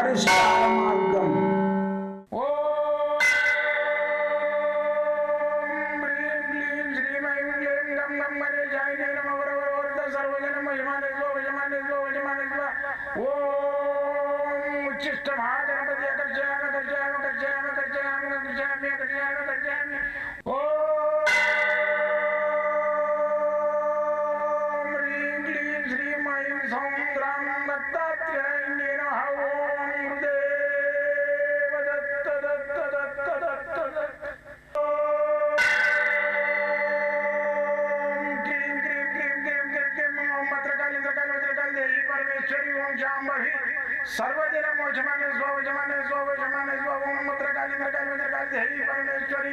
పరిష్కార మార్గం. सर्वदिन मोचमाने स्वजमाने स्वजमाने स्वम मत्रकाली मत्रकाली मत्रकाली देवी परमेश्वरी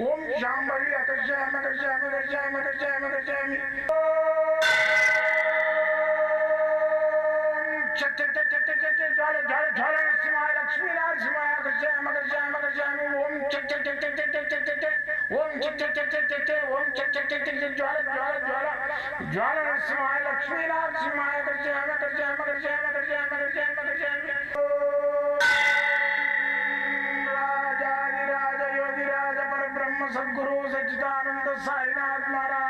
ओम शांभवी अकर्षयामि अकर्षयामि अकर्षयामि अकर्षयामि अकर्षयामि चट चट चट चट चट ज्वाल ज्वाल ज्वाल नरसिंहाय लक्ष्मी नरसिंहाय अकर्षयामि अकर्षयामि अकर्षयामि ओम चट चट चट चट चट चट चट ओम चट चट चट चट चट ओम चट चट चट चट ज्वाल ज्वाल ज्वाल ज्वाल नरसिंहाय लक्ष्मी नरसिंहाय अकर्षयामि अकर्षयामि अकर्षयामि अकर्षयामि अकर्षयामि अकर्षयामि राजाधिराज योगिराज परब्रह्म सद्गुरु सच्चिदानंद साईनाथ महाराज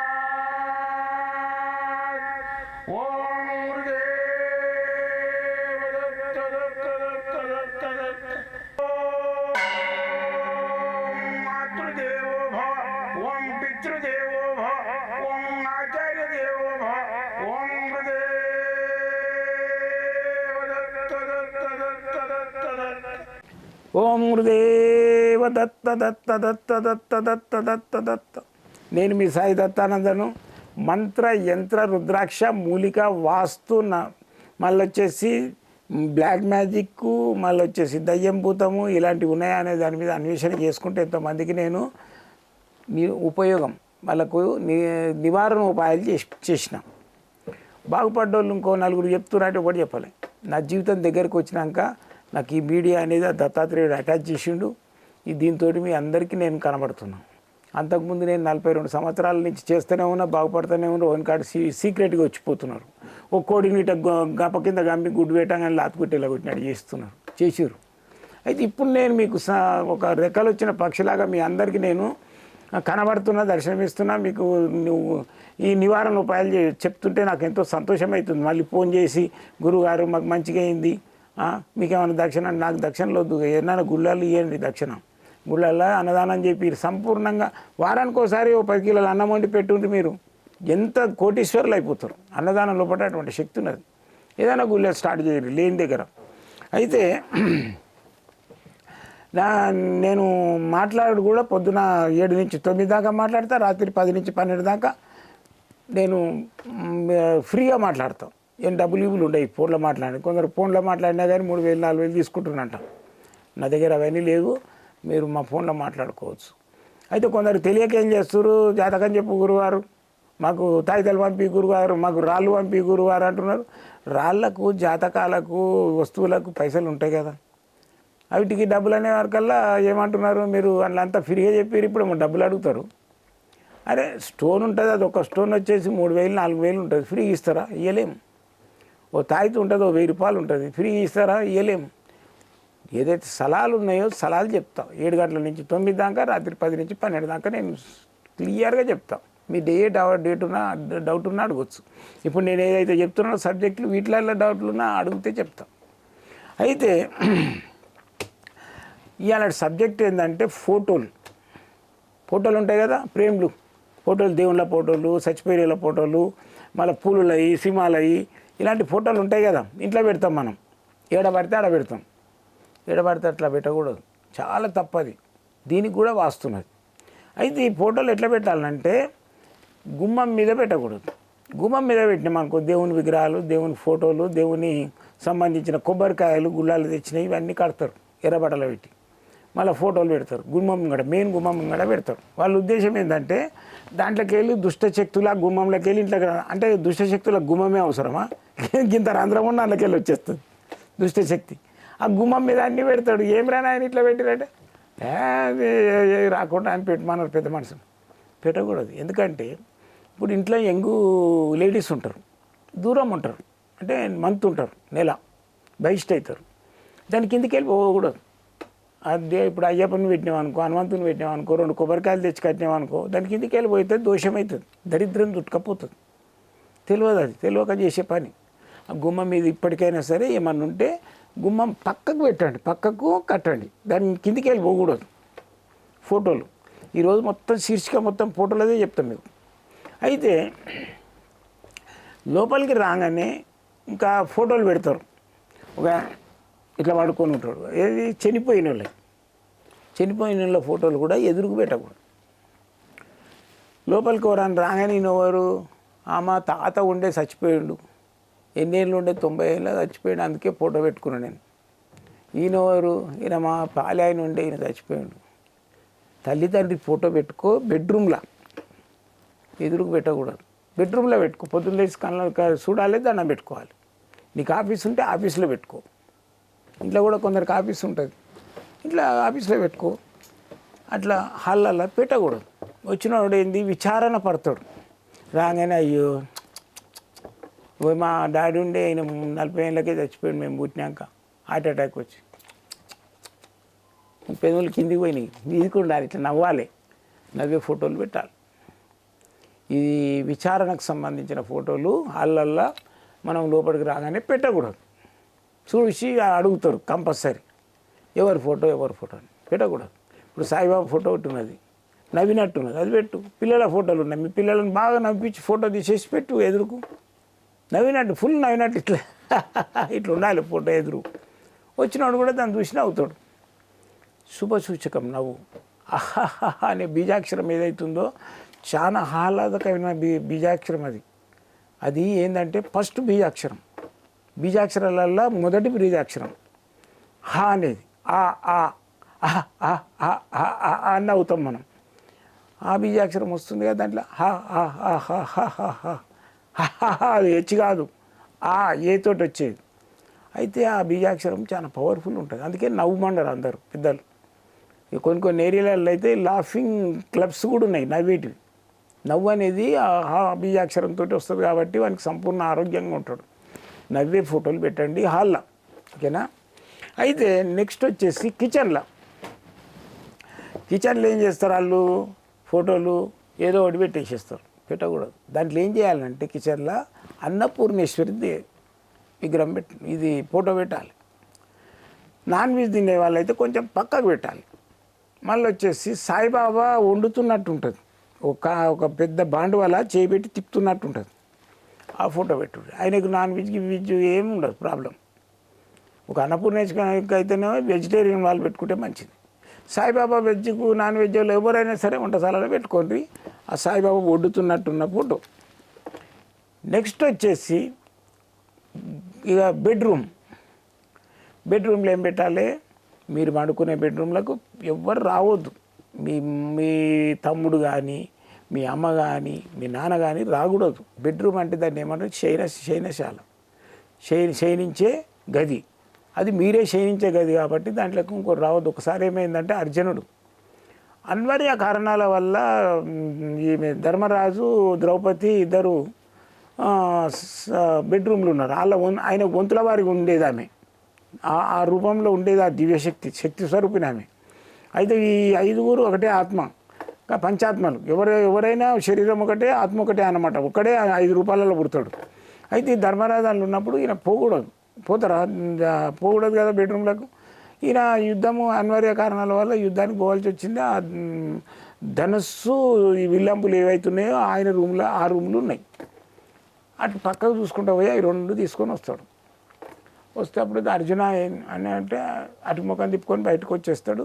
ओम गुरुदेव दत्त दत्त दत्त दत्त दत्त ओम मातृदेवो भव ओम पितृदेवो भव ओम आचार्य देवो भव ओम ఓం గురుదేవ దత్త దత్త దత్త దత్త దత్త దత్త దత్త. నేను మీ సాయి దత్తానందను. మంత్ర యంత్ర రుద్రాక్ష మూలిక వాస్తు మళ్ళీ వచ్చేసి బ్లాక్ మ్యాజిక్ మళ్ళీ వచ్చేసి దయ్యం భూతము ఇలాంటివి ఉన్నాయా అనే దాని మీద అన్వేషణ చేసుకుంటే ఎంతోమందికి నేను ఉపయోగం వాళ్ళకు నివారణ ఉపాయాలు చేసిన బాగుపడ్డోళ్ళు ఇంకో నలుగురు చెప్తున్నట్టు ఒకటి చెప్పాలి. నా జీవితం దగ్గరికి వచ్చినాక నాకు ఈ మీడియా అనేది దత్తాత్రేయుడు అటాచ్ చేసిండు. దీంతో మీ అందరికీ నేను కనబడుతున్నాను. అంతకుముందు నేను 42 సంవత్సరాల నుంచి చేస్తూనే ఉన్నా, బాగుపడుతూనే ఉన్నా. ఓన్ కార్డు సీక్రెట్గా వచ్చిపోతున్నారు. ఓ కోడిని గప్ప కింద గంపి గుడ్డు పెట్టగానే లాతుకుట్టేలా కొట్టినట్టు చేసిర్రు. అయితే ఇప్పుడు నేను మీకు ఒక రెక్కలు వచ్చిన పక్షిలాగా మీ అందరికీ నేను కనబడుతున్నా, దర్శనమిస్తున్నా. మీకు నువ్వు ఈ నివారణ ఉపాయాలు చెప్తుంటే నాకు ఎంతో సంతోషం అవుతుంది. మళ్ళీ ఫోన్ చేసి గురువుగారు మాకు మంచిగా అయింది, మీకేమైనా దక్షిణ, నాకు దక్షిణలో ఏమైనా గుళ్ళల్లో ఇవ్వండి, దక్షిణ గుళ్ళల్లో అన్నదానం చెప్పి సంపూర్ణంగా వారానికి ఒకసారి 10 కిలోలు అన్నం వండి పెట్టుంటే మీరు ఎంత కోటీశ్వరులు అయిపోతారు. అన్నదానం లోపల అటువంటి శక్తి ఉన్నది. ఏదైనా గుళ్ళో స్టార్ట్ చేయరు లేని దగ్గర. అయితే నేను మాట్లాడు కూడా పొద్దున 7 నుంచి 9 దాకా మాట్లాడతా, రాత్రి 10 నుంచి 12 దాకా నేను ఫ్రీగా మాట్లాడతాను. ఏం డబ్బులు ఉండవు ఫోన్లో మాట్లాడి. కొందరు ఫోన్లో మాట్లాడినా కానీ 3000 4000 తీసుకుంటున్నట్ట. నా దగ్గర అవన్నీ లేవు, మీరు మా ఫోన్లో మాట్లాడుకోవచ్చు. అయితే కొందరు తెలియక ఏం చేస్తారు, జాతకం చెప్పు గురువారు, మాకు తాయితలు పంపి గురువారు, మాకు రాళ్ళు పంపి గురువారు అంటున్నారు. రాళ్లకు జాతకాలకు వస్తువులకు పైసలు ఉంటాయి కదా, వీటికి డబ్బులు అనే వరకల్లా ఏమంటున్నారు, మీరు వాళ్ళంతా ఫ్రీగా చెప్పారు, ఇప్పుడు డబ్బులు అడుగుతారు. అరే స్టోన్ ఉంటుంది, అది ఒక స్టోన్ వచ్చేసి 3000 4000 ఉంటుంది, ఫ్రీ ఇస్తారా? ఇవ్వలేము. ఓ తాయితీ ఉంటుంది, ఓ 1000 రూపాయలు ఉంటుంది, ఫ్రీ ఇస్తారా? ఇవ్వలేము. ఏదైతే స్థలాలు ఉన్నాయో స్థలాలు చెప్తా. 7 గంటల నుంచి 9 దాకా, రాత్రి 10 నుంచి 12 దాకా నేను క్లియర్గా చెప్తా. మీ డేట్ ఉన్నా డౌట్ ఉన్నా అడగచ్చు. ఇప్పుడు నేను ఏదైతే చెప్తున్నానో సబ్జెక్టులు వీటిలలో డౌట్లు ఉన్నా అడిగితే చెప్తా. అయితే ఇవాళ సబ్జెక్ట్ ఏంటంటే ఫోటోలు ఉంటాయి కదా, ప్రేమ్లు ఫోటోలు, దేవుళ్ళ ఫోటోలు, చచ్చిపోయేల ఫోటోలు, మళ్ళీ పూలులవి, సింహాలవి, ఇలాంటి ఫోటోలు ఉంటాయి కదా, ఇంట్లో పెడతాం మనం. ఏడబడితే ఆడ పెడతాం, ఏడబడితే అట్లా పెట్టకూడదు, చాలా తప్పది. దీనికి కూడా వాస్తున్నది. అయితే ఈ ఫోటోలు ఎట్లా పెట్టాలంటే గుమ్మం మీద పెట్టకూడదు. గుమ్మం మీద పెట్టినామనుకో దేవుని విగ్రహాలు, దేవుని ఫోటోలు, దేవుని సంబంధించిన కొబ్బరికాయలు గుళ్ళాలు తెచ్చినవి ఇవన్నీ కడతారు, ఎర్రబట్టలు పెట్టి మళ్ళీ ఫోటోలు పెడతారు. గుమ్మం కూడా మెయిన్ గుమ్మం కూడా పెడతారు. వాళ్ళ ఉద్దేశం ఏంటంటే దాంట్లోకి వెళ్ళి దుష్టశక్తుల గుమ్మంలోకి వెళ్ళి ఇంట్లో, అంటే దుష్టశక్తుల గుమ్మమే అవసరమా? ఇంత రంధ్రం ఉన్న అందులోకి వెళ్ళి వచ్చేస్తుంది దుష్టశక్తి. ఆ గుమ్మం మీద అన్నీ పెడతాడు. ఏం రాని ఆయన ఇట్లా పెట్టిరంటే రాకుండా ఆయన పెట్టమన్నారు పెద్ద మనుషులు. పెట్టకూడదు. ఎందుకంటే ఇప్పుడు ఇంట్లో యంగు లేడీస్ ఉంటారు, దూరం ఉంటారు, అంటే మంత్ ఉంటారు, నెల బహిష్ట అవుతారు. దాని కిందికి వెళ్ళి పోకూడదు. అదే ఇప్పుడు అయ్యప్పని పెట్టినామనుకో, హనుమంతుని పెట్టినామనుకో, 2 కొబ్బరికాయలు తెచ్చి కట్టినామనుకో, దాని కిందికి వెళ్ళిపోతే దోషం అవుతుంది, దరిద్రం చుట్టుకపోతుంది. తెలియదు, అది తెలియక చేసే పని. ఆ గుమ్మం మీద ఇప్పటికైనా సరే ఏమన్నా ఉంటే గుమ్మం పక్కకు పెట్టండి, పక్కకు కట్టండి, దాని కిందికి వెళ్ళి పోకూడదు. ఫోటోలు ఈరోజు మొత్తం శీర్షిక మొత్తం ఫోటోలదే చెప్తాం మీకు. అయితే లోపలికి రాగానే ఇంకా ఫోటోలు పెడతారు. ఒక ఇట్లా పడుకొని ఉంటాడు, ఏది చనిపోయిన వాళ్ళకి, చనిపోయిన వాళ్ళ ఫోటోలు కూడా ఎదురుకు పెట్టకూడదు. లోపలికి ఎవరని రాగానే ఈయనెవరు, మా తాత ఉండే చచ్చిపోయాడు, ఎన్నేళ్ళు ఉండే 90 ఏళ్ళ చచ్చిపోయాడు, అందుకే ఫోటో పెట్టుకున్నాను నేను. ఈయనెవరు, ఈయన మా పాలి ఆయన ఉండే, ఈయన చచ్చిపోయాడు. తల్లిదండ్రి ఫోటో పెట్టుకో, బెడ్రూమ్లో, ఎదురుకు పెట్టకూడదు. బెడ్రూమ్లో పెట్టుకో, పొద్దున్న లేచి కళ్ళ చూడాలి, దండం పెట్టుకోవాలి. నీకు ఆఫీస్ ఉంటే ఆఫీస్లో పెట్టుకో, ఇంట్లో కూడా కొందరికి ఆఫీస్ ఉంటుంది, ఇట్లా ఆఫీస్లో పెట్టుకో. అట్లా హాల్లో పెట్టకూడదు. వచ్చినవాడు ఏంది విచారణ పడతాడు. రాగానే అయ్యో మా డాడీ ఉండే, ఆయన 40 ఏళ్ళకే చచ్చిపోయాడు, మేము పుట్టినాక హార్ట్ అటాక్ వచ్చి. పెదవులు కిందికి పోయినాయి, మీదికి ఉండాలి, ఇట్లా నవ్వాలి, నవ్వే ఫోటోలు పెట్టాలి. ఇది విచారణకు సంబంధించిన ఫోటోలు హాళ్ళల్లో మనం లోపలికి రాగానే పెట్టకూడదు. చూసి అడుగుతారు కంపల్సరీ, ఎవరి ఫోటో అని పెట్టకూడదు. ఇప్పుడు సాయిబాబా ఫోటో ఒకటి ఉన్నది, నవ్వినట్టున్నది, అది పెట్టు. పిల్లల ఫోటోలు ఉన్నాయి, మీ పిల్లలను బాగా నవ్వించి ఫోటో తీసేసి పెట్టు ఎదురుకు, నవ్వినట్టు, ఫుల్ నవ్వినట్టు, ఇట్లా ఇట్లా ఉండాలి ఫోటో ఎదురు. వచ్చినవాడు కూడా దాన్ని చూసి నవ్వుతాడు. శుభసూచకం నవ్వు. అహహ అనే బీజాక్షరం ఏదైతుందో చాలా ఆహ్లాదకరమైన బీజాక్షరం అది. అది ఏంటంటే ఫస్ట్ బీజాక్షరం, బీజాక్షరాలల్లో మొదటి బీజాక్షరం హా అనేది. అని అవుతాం మనం. ఆ బీజాక్షరం వస్తుంది కదా దాంట్లో అది హెచ్ కాదు, ఏతోటి వచ్చేది. అయితే ఆ బీజాక్షరం చాలా పవర్ఫుల్ ఉంటుంది, అందుకే నవ్వుమంటారు అందరూ పెద్దలు. కొన్ని ఏరియాలలో అయితే లాఫింగ్ క్లబ్స్ కూడా ఉన్నాయి, నవ్వేటివి. నవ్వు అనేది ఆ బీజాక్షరంతో వస్తుంది కాబట్టి వానికి సంపూర్ణ ఆరోగ్యంగా ఉంటాడు. నవ్వే ఫోటోలు పెట్టండి హాల్లో, ఓకేనా. అయితే నెక్స్ట్ వచ్చేసి కిచెన్లో ఏం చేస్తారు వాళ్ళు, ఫోటోలు ఏదో ఒకటి పెట్టేసేస్తారు, పెట్టకూడదు. దాంట్లో ఏం చేయాలంటే కిచెన్లో అన్నపూర్ణేశ్వరి విగ్రహం ఇది ఫోటో పెట్టాలి. నాన్ వెజ్ తినే వాళ్ళైతే కొంచెం పక్కకు పెట్టాలి. మళ్ళీ వచ్చేసి సాయిబాబా వండుతున్నట్టు ఉంటుంది, ఒక పెద్ద బాండువల చేయబెట్టి తిప్పుతున్నట్టు ఉంటుంది, ఆ ఫోటో పెట్టు. ఆయనకు నాన్ వెజ్ ఏమి ఉండదు ప్రాబ్లం. ఒక అన్నపూర్ణేశ్వరికి అయితేనే వెజిటేరియన్ వాళ్ళు పెట్టుకుంటే మంచిది. సాయిబాబా వెజ్కు నాన్ వెజ్ వాళ్ళు ఎవరైనా సరే వంటశాలలో పెట్టుకోండి, ఆ సాయిబాబా వండుతున్నట్టున్న ఫోటో. నెక్స్ట్ వచ్చేసి ఇక బెడ్రూమ్లో ఏం పెట్టాలి, మీరు పడుకునే బెడ్రూమ్లకు ఎవ్వరు రావద్దు. మీ తమ్ముడు కానీ, మీ అమ్మ కానీ, మీ నాన్న కానీ రాకూడదు. బెడ్రూమ్ అంటే దాన్ని ఏమంటారు, శయనశాల, శయనించే గది. అది మీరే శయనించే గది కాబట్టి దాంట్లోకి ఇంకోటి రావద్దు. ఒకసారి ఏమైందంటే అర్జునుడు అనివార్య కారణాల వల్ల ఈమె ధర్మరాజు, ద్రౌపది ఇద్దరు బెడ్రూమ్లు ఉన్నారు. ఆయన గొంతుల వారికి ఉండేది ఆమె, ఆ రూపంలో ఉండేది ఆ శక్తి స్వరూపిణి ఆమె. అయితే ఈ 5గురు ఒకటే ఆత్మ, పంచాత్మలు. ఎవరైనా శరీరం ఒకటే, ఆత్మ ఒకటే అన్నమాట. ఒకడే 5 రూపాయలలో పుడతాడు. అయితే ఈ ధర్మరాజాలు ఉన్నప్పుడు ఈయన పోకూడదు కదా బెడ్రూమ్లకు. ఈయన యుద్ధము అనివార్య కారణాల వల్ల యుద్ధానికి పోవాల్సి వచ్చింది. ఆ ధనస్సు, ఈ విల్లంపులు ఏవైతున్నాయో ఆయన రూమ్లో, ఆ రూమ్లు ఉన్నాయి. అటు పక్కకు చూసుకుంటూ పోయి 2 తీసుకొని వస్తాడు. వస్తే అప్పుడు అర్జున అని అంటే అటు ముఖం తిప్పుకొని బయటకు వచ్చేస్తాడు.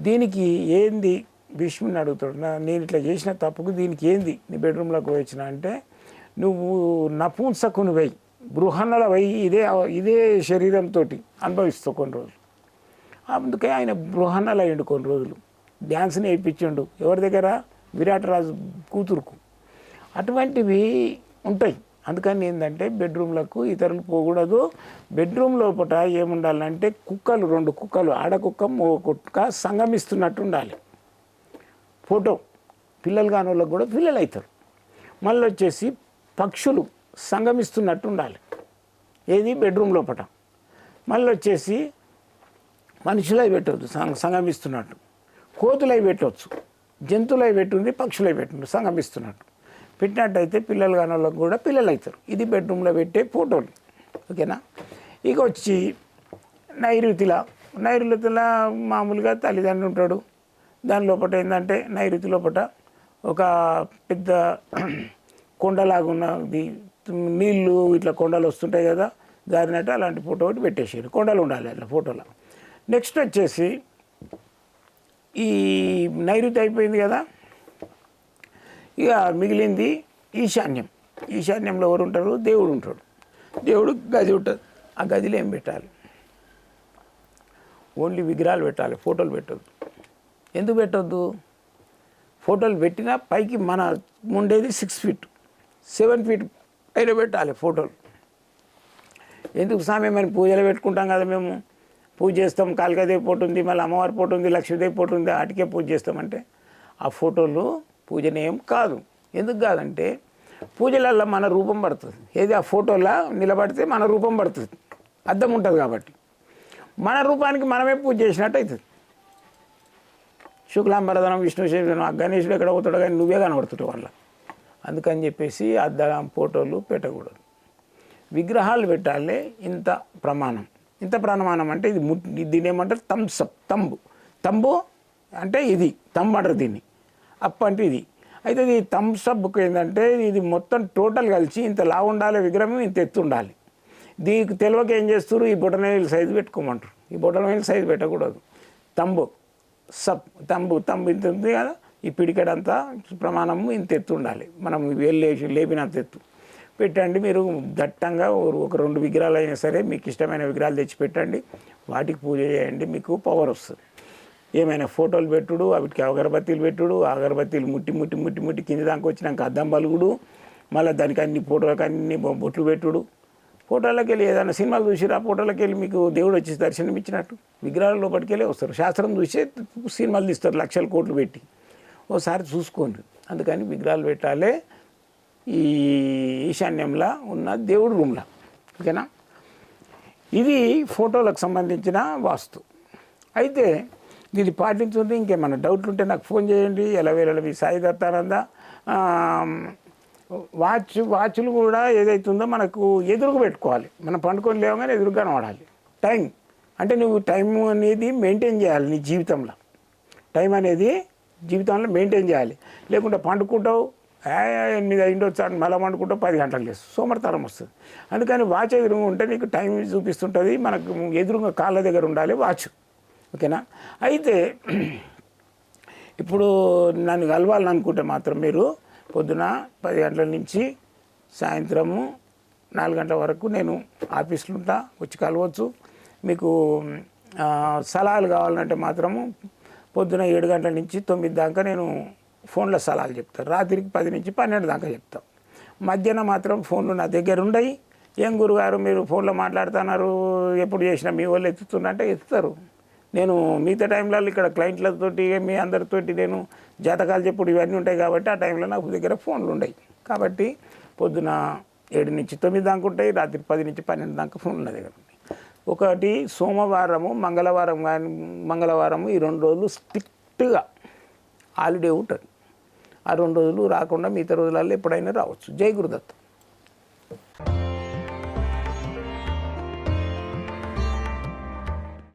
దీనికి ఏంది భీష్ముని అడుగుతాడు, నేను ఇట్లా చేసిన తప్పుకు దీనికి ఏంది నీ బెడ్రూమ్లోకి వచ్చిన అంటే, నువ్వు నపుంసకుని వై, బృహన్నల వై, ఇదే శరీరంతో అనుభవిస్తావు కొన్ని రోజులు. అందుకే ఆయన బృహన్నల అయ్యిండు కొన్ని రోజులు. డ్యాన్స్ నేర్పించిండు ఎవరి దగ్గర, విరాటరాజు కూతురుకు. అటువంటివి ఉంటాయి. అందుకని ఏంటంటే బెడ్రూమ్లకు ఇతరులు పోకూడదు. బెడ్రూమ్ లోపల ఏముండాలంటే కుక్కలు, 2 కుక్కలు, ఆడకుక్క మగ కుక్క సంగమిస్తున్నట్టు ఉండాలి ఫోటో. పిల్లలు కాని వాళ్ళకు కూడా పిల్లలు అవుతారు. మళ్ళీ వచ్చేసి పక్షులు సంగమిస్తున్నట్టు ఉండాలి, ఏది బెడ్రూమ్ లోపల. మళ్ళీ వచ్చేసి మనుషులై పెట్టవద్దు సంగమిస్తున్నట్టు, కోతులై పెట్టవచ్చు, జంతువులై పెట్టుంది, పక్షులై పెట్టుంది సంగమిస్తున్నట్టు పెట్టినట్టయితే పిల్లలు కాని వాళ్ళకి కూడా పిల్లలు అవుతారు. ఇది బెడ్రూమ్లో పెట్టే ఫోటోలు. ఓకేనా. ఇక వచ్చి నైరుతిలో మామూలుగా తల్లిదండ్రులు ఉంటాడు. దాని లోపల ఏంటంటే నైరుతి లోపల ఒక పెద్ద కొండలాగున్నది, నీళ్ళు ఇట్లా కొండలు వస్తుంటాయి కదా జారినట్టు, అలాంటి ఫోటో ఒకటి పెట్టేసారు. కొండలు ఉండాలి అట్లా ఫోటోలో. నెక్స్ట్ వచ్చేసి ఈ నైరుతి అయిపోయింది కదా, ఇక మిగిలింది ఈశాన్యంలో ఎవరు ఉంటారు? దేవుడు ఉంటాడు. దేవుడు గది ఉంటుంది. ఆ గదిలో ఏం పెట్టాలి? ఓన్లీ విగ్రహాలు పెట్టాలి, ఫోటోలు పెట్టద్దు. ఎందుకు పెట్టద్దు? ఫోటోలు పెట్టినా పైకి మన ఉండేది 6 feet 7 feet పైన పెట్టాలి ఫోటోలు. ఎందుకు స్వామి మరి పూజలు పెట్టుకుంటాం కదా, మేము పూజ చేస్తాం, కాళికాదేవి ఫోటో ఉంది, మళ్ళీ అమ్మవారి ఫోటో ఉంది, లక్ష్మీదేవి ఫోటో ఉంది, వాటికే పూజ చేస్తామంటే ఆ ఫోటోలు పూజనేం కాదు. ఎందుకు కాదంటే పూజలల్లో మన రూపం పడుతుంది. ఏది ఆ ఫోటోలో నిలబడితే మన రూపం పడుతుంది, అద్దం ఉంటుంది కాబట్టి మన రూపానికి మనమే పూజ చేసినట్టు అవుతుంది. శుక్లాంబరధనం విష్ణు శివుడు, ఆ గణేశుడు ఎక్కడ పోతాడో కానీ నువ్వే కనబడుతుంటావు వాళ్ళ. అందుకని చెప్పేసి అద్దం ఫోటోలు పెట్టకూడదు, విగ్రహాలు పెట్టాలి. ఇంత ప్రమాణం అంటే ఇది దీన్ని ఏమంటారు? థమ్స్అప్, తంబు అంటే ఇది తంబు అంటారు దీన్ని, అప్ అంటే ఇది. అయితే ఈ థమ్స్అప్కి ఏంటంటే ఇది మొత్తం టోటల్ కలిసి ఇంత లావు ఉండాలి విగ్రహం, ఇంత ఎత్తు ఉండాలి. దీనికి తెలియక ఏం చేస్తారు? ఈ బొటనవేలు సైజు పెట్టుకోమంటారు. ఈ బొటనవేలు సైజు పెట్టకూడదు. తంబు ఇంత ఉంది కదా, ఈ పిడికెడంతా ప్రమాణము ఇంత ఎత్తు ఉండాలి. మనం వేలు లేపినంత ఎత్తు పెట్టండి. మీరు దట్టంగా ఒక 2 విగ్రహాలు అయినా సరే మీకు ఇష్టమైన విగ్రహాలు తెచ్చి పెట్టండి, వాటికి పూజ చేయండి, మీకు పవర్ వస్తుంది. ఏమైనా ఫోటోలు పెట్టుడు, వాటికి అగరబత్తీలు పెట్టుడు, అగరబత్తీలు ముట్టి కింద దాకా వచ్చినాక అద్దం పలుగుడు, మళ్ళీ దానికి అన్ని ఫోటోలకు అన్ని బొట్లు పెట్టుడు. ఫోటోలకు వెళ్ళి ఏదైనా సినిమాలు చూసిరా, ఫోటోలకు వెళ్ళి మీకు దేవుడు వచ్చి దర్శనం ఇచ్చినట్టు విగ్రహాల లోపలికి వెళ్ళి వస్తారు. శాస్త్రం చూసే సినిమాలు తీస్తారు లక్షల కోట్లు పెట్టి. ఓసారి చూసుకోండి. అందుకని విగ్రహాలు పెట్టాలి ఈ ఈశాన్యంలో ఉన్న దేవుడు రూమ్లో. ఓకేనా. ఇది ఫోటోలకు సంబంధించిన వాస్తు. అయితే ఇది పాటించుంటే ఇంకేమన్నా డౌట్లు ఉంటే నాకు ఫోన్ చేయండి. ఎలవేళవి సాయి దత్తానంద. వాచ్లు కూడా ఏదైతుందో మనకు ఎదురుగా పెట్టుకోవాలి. మనం పండుకొని లేవగానే ఎదురుగా వాడాలి. టైం అంటే నువ్వు టైం అనేది మెయింటైన్ చేయాలి నీ జీవితంలో. టైం అనేది జీవితంలో మెయింటైన్ చేయాలి. లేకుంటే పండుకుంటావు 8 అయిండొచ్చు అని మళ్ళీ పండుకుంటావు 10 గంటలకు లేసు, సోమరితనం వస్తుంది. అందుకని వాచ్ ఎదురుగా ఉంటే నీకు టైం చూపిస్తుంటుంది. మనకు ఎదురుగా కాళ్ళ దగ్గర ఉండాలి వాచ్. ఓకేనా. అయితే ఇప్పుడు నన్ను కలవాలని అనుకుంటే మాత్రం మీరు పొద్దున 10 గంటల నుంచి సాయంత్రము 4 గంటల వరకు నేను ఆఫీస్లో ఉంటా, వచ్చి కలవచ్చు. మీకు సలహాలు కావాలంటే మాత్రము పొద్దున 7 గంటల నుంచి 9 దాకా నేను ఫోన్లో సలహాలు చెప్తాను. రాత్రికి 10 నుంచి 12 దాకా చెప్తాను. మధ్యాహ్నం మాత్రం ఫోన్లు నా దగ్గర ఉండయి. ఏం గురుగారు మీరు ఫోన్లో మాట్లాడుతున్నారు, ఎప్పుడు చేసినా మీ వాళ్ళు ఎత్తుతున్నంటే ఎత్తుతారు. నేను మిగతా టైంలలో ఇక్కడ క్లయింట్లతోటి మీ అందరితోటి నేను జాతకాలు చెప్పుడు ఇవన్నీ ఉంటాయి కాబట్టి ఆ టైంలో నాకు దగ్గర ఫోన్లు ఉన్నాయి. కాబట్టి పొద్దున 7 నుంచి 9 దాకా ఉంటాయి, రాత్రి 10 నుంచి 12 దాకా ఫోన్లు నా దగ్గర ఉన్నాయి. ఒకటి సోమవారము మంగళవారము ఈ 2 రోజులు స్ట్రిక్ట్గా హాలిడే ఉంటుంది. ఆ 2 రోజులు రాకుండా మిగతా రోజులలో ఎప్పుడైనా రావచ్చు. జై గురుదత్త.